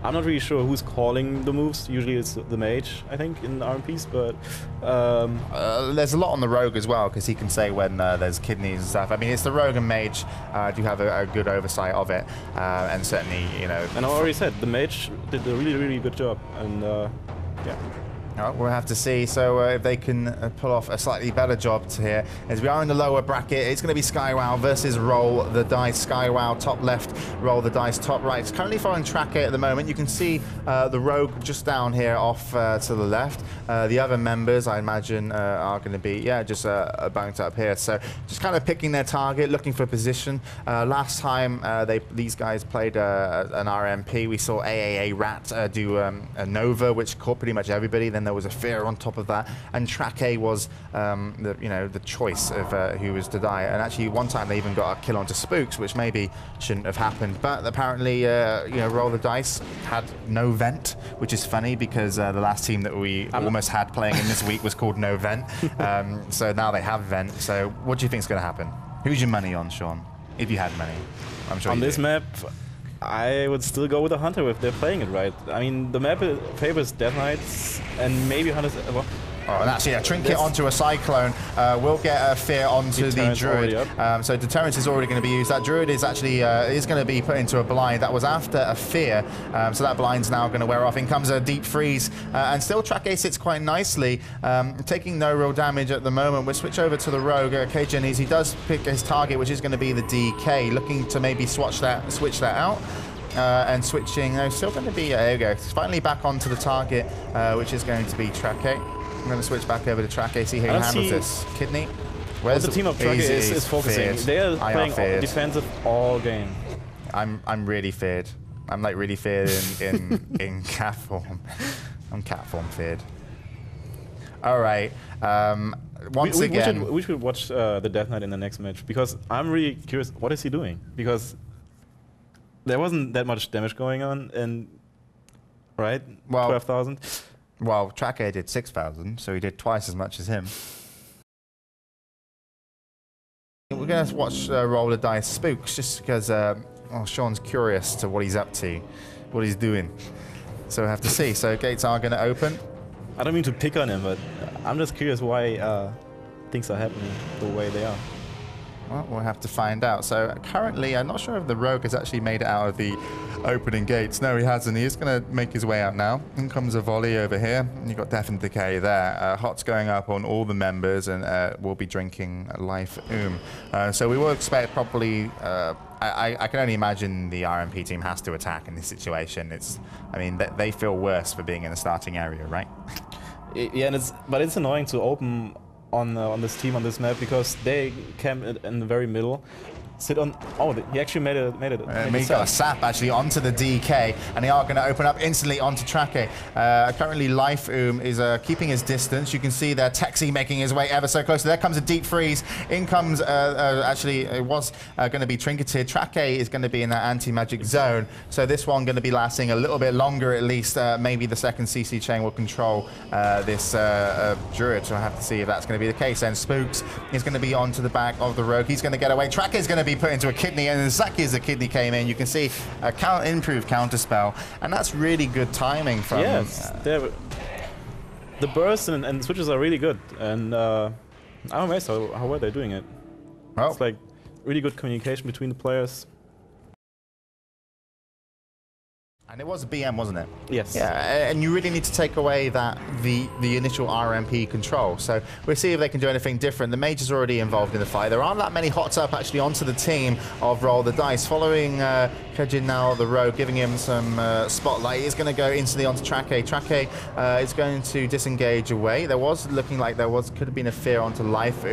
I'm not really sure who's calling the moves. Usually it's the mage, I think, in RMPs, but... there's a lot on the rogue as well, because he can say when there's kidneys and stuff. I mean, it's the rogue and mage do have a good oversight of it, and certainly, you know... And I already said, the mage did a really, really good job, and yeah. Oh, we'll have to see. So if they can pull off a slightly better job here, as we are in the lower bracket, it's going to be SkyWow versus Roll the Dice. SkyWow top left, Roll the Dice top right. It's currently following Track at the moment. You can see the Rogue just down here off to the left. The other members, I imagine, are going to be, just banked up here. So just kind of picking their target, looking for position. Last time these guys played an RMP, we saw AAA Rat do a Nova, which caught pretty much everybody. Then there was a Fear on top of that, and Track A was the choice of who was to die. And actually, one time they even got a kill onto Spooks, which maybe shouldn't have happened. But apparently, Roll the Dice had no vent, which is funny because the last team that we almost had playing in this week was called No Vent. So now they have vent. So what do you think is going to happen? Who's your money on, Sean? If you had money, I'm sure. On this map, I would still go with the Hunter if they're playing it right. I mean, the map favors Death Knights and maybe Hunters. Well, and actually a Trinket onto a Cyclone will get a Fear onto the Druid. So Deterrence is already going to be used. That Druid is actually is going to be put into a blind. That was after a Fear. So that blind's now going to wear off. In comes a Deep Freeze. And still Track A sits quite nicely, taking no real damage at the moment. We'll switch over to the Rogue. Cajun, he does pick his target, which is going to be the DK, looking to maybe switch that out. And switching, still going to be, there we go. Finally back onto the target, which is going to be Track A. I'm going to switch back over to Track A, see how he handles this. Kidney? Where's the team of Track A is focusing? They are playing defensive all game. I'm really feared. I'm like really feared in cat form. I'm cat form feared. All right. Once again, we should watch the Death Knight in the next match, because I'm really curious. What is he doing? Because there wasn't that much damage going on, and right, 12,000. Well, Track A did 6,000, so he did twice as much as him. We're going to watch Roll the Dice Spooks, just because Sean's curious to what he's up to, what he's doing. So we'll have to see. So gates are going to open. I don't mean to pick on him, but I'm just curious why things are happening the way they are. Well, we'll have to find out. So currently, I'm not sure if the Rogue has actually made it out of the opening gates. No, he hasn't. He is going to make his way out now. In comes a volley over here. You've got Death and Decay there. Hot's going up on all the members, and we'll be drinking Life So we will expect probably... I can only imagine the RMP team has to attack in this situation. I mean, they feel worse for being in the starting area, right? Yeah, but it's annoying to open on this team on this map, because they came in the very middle, sit on. Oh, he actually made it. He got a sap actually onto the DK, and they are going to open up instantly onto Track A. Currently, Life is keeping his distance. You can see there Texi making his way ever so close. There comes a Deep Freeze. In comes actually it was going to be Trinketed. Track A is going to be in that anti-magic zone, so this one going to be lasting a little bit longer at least. Maybe the second CC chain will control this Druid. So I have to see if that's going to be the case. And Spooks is going to be onto the back of the Rogue. He's going to get away. Track A is going to be put into a Kidney, and exactly as the Kidney came in, you can see a improved counterspell, and that's really good timing from... Yes, the bursts and switches are really good, and I'm amazed how well they're doing it. Well, it's like really good communication between the players. And it was a BM, wasn't it? Yes. Yeah, and you really need to take away the initial RMP control. So we'll see if they can do anything different. The Mage is already involved in the fight. There aren't that many hots up actually onto the team of Roll the Dice. Following Kejin now, the Rogue, giving him some spotlight. He's going to go instantly onto Track A. Track A is going to disengage away. There was looking like could have been a Fear onto Life.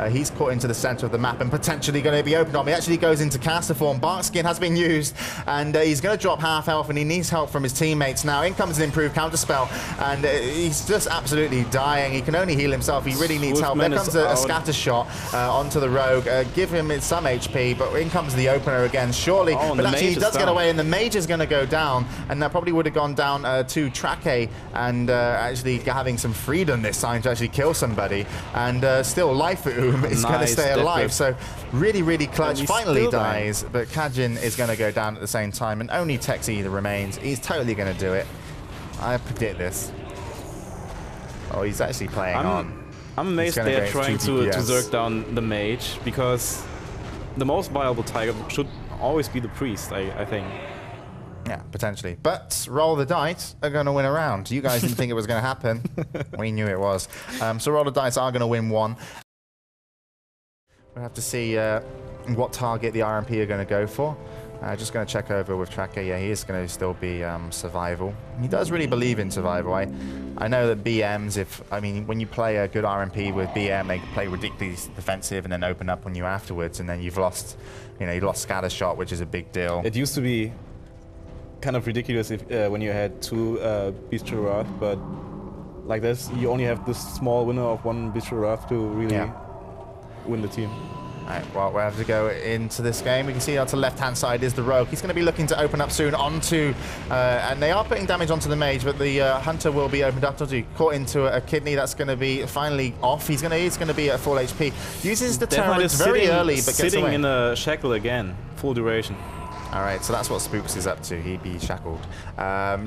He's caught into the center of the map and potentially going to be opened on. He actually goes into caster form. Barkskin has been used, and he's going to drop half health, and he needs help from his teammates now. In comes an improved counterspell, and he's just absolutely dying. He can only heal himself. He really needs help. There comes a scatter shot onto the Rogue. Give him some HP, but in comes the opener again, surely. But actually, he does get away, and the Mage is going to go down, and that probably would have gone down to Track A, and actually having some freedom this time to actually kill somebody. And still, Life is going to stay alive. So really, really clutch. Finally dies, but Kajin is going to go down at the same time, and only Texi the remains. remains. He's totally going to do it. I predict this. Oh, he's actually playing on. I'm amazed they're trying to zerk down the mage, because the most viable tiger should always be the priest, I think. Yeah, potentially. But Roll the Dice are going to win a round. You guys didn't think it was going to happen. We knew it was. So Roll the Dice are going to win one. We'll have to see what target the RMP are going to go for. Just going to check over with Tracker. Yeah, he is going to still be survival. He does really believe in survival. I know that BMs, when you play a good RMP with BM, they play ridiculously defensive and then open up on you afterwards, and then you've lost, you lost scatter shot, which is a big deal. It used to be kind of ridiculous if when you had 2 Bestial Wrath, but like this, you only have this small winner of 1 Bestial Wrath to really win the team. All right, well, we have to go into this game. We can see on the left-hand side is the Rogue. He's going to be looking to open up soon onto, and they are putting damage onto the Mage, but the Hunter will be opened up to caught into a kidney. That's going to be finally off. He's going to be at full HP. Uses the turret very early, but gets away. Sitting in a shackle again, full duration. All right, so that's what Spooks is up to. He'd be shackled.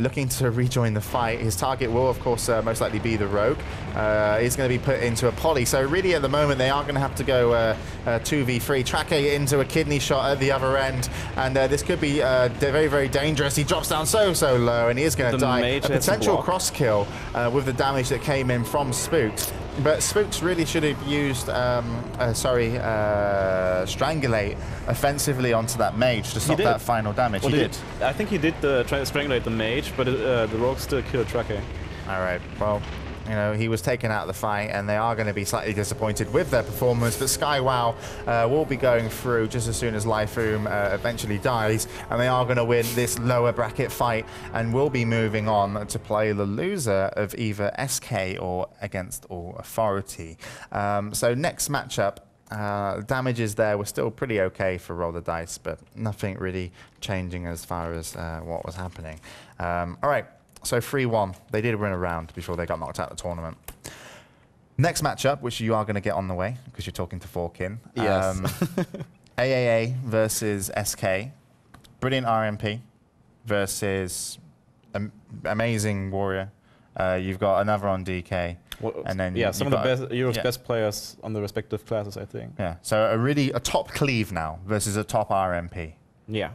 Looking to rejoin the fight. His target will, of course, most likely be the Rogue. He's going to be put into a poly. So really, at the moment, they are going to have to go 2v3. Tracker into a kidney shot at the other end. And this could be very, very dangerous. He drops down so low, and he is going to die. A potential cross kill with the damage that came in from Spooks. But Spooks really should have used, Strangulate offensively onto that Mage to stop that final damage. Well, he did. I think he did try to Strangulate the Mage, but the Rogue still killed Tracker. All right, well, he was taken out of the fight, and they are going to be slightly disappointed with their performance. But SkyWow will be going through just as soon as Lifoom eventually dies, and they are going to win this lower bracket fight, and will be moving on to play the loser of either SK or Against All Authority. So next matchup, damages there were still pretty okay for Roll the Dice, but nothing really changing as far as what was happening. All right. So 3-1. They did win a round before they got knocked out of the tournament. Next matchup, which you are going to get on the way, because you're talking to Forkin. Yes. AAA versus SK. Brilliant RMP versus Amazing Warrior. You've got another on DK. And then some of the best Europe's best players on the respective classes, I think. Yeah. So a top cleave now versus a top RMP. Yeah.